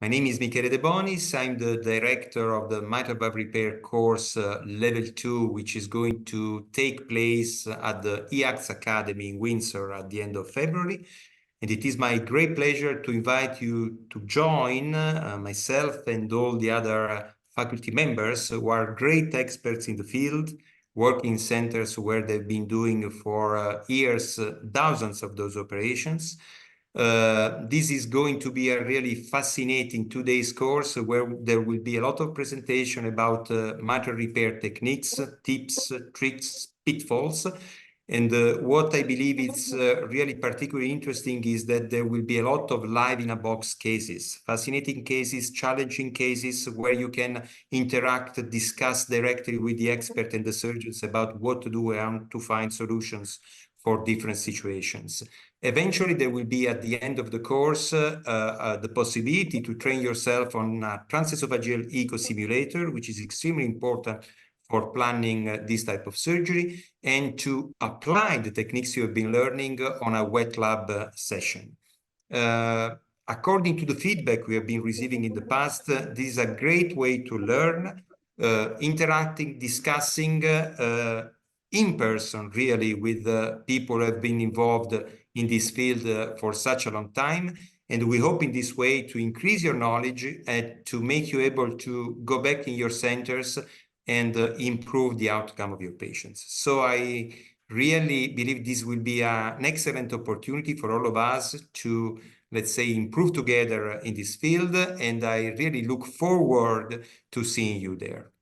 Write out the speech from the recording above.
My name is Michele De Bonis. I'm the director of the mitral valve repair course level 2, which is going to take place at the EACTS Academy in Windsor at the end of February. And it is my great pleasure to invite you to join myself and all the other faculty members who are great experts in the field, working in centers where they've been doing for years thousands of those operations. This is going to be a really fascinating 2 days course where there will be a lot of presentation about mitral repair techniques, tips, tricks, pitfalls. And what I believe is really particularly interesting is that there will be a lot of live-in-a-box cases, fascinating cases, challenging cases where you can interact, discuss directly with the expert and the surgeons about what to do and to find solutions for different situations. Eventually, there will be at the end of the course the possibility to train yourself on a transesophageal echo simulator, which is extremely important for planning this type of surgery, and to apply the techniques you have been learning on a wet lab session. According to the feedback we have been receiving in the past, this is a great way to learn, interacting, discussing in person, really, with people who have been involved in this field for such a long time. And we hope in this way to increase your knowledge and to make you able to go back in your centers and improve the outcome of your patients. So I really believe this will be an excellent opportunity for all of us to, let's say, improve together in this field. And I really look forward to seeing you there.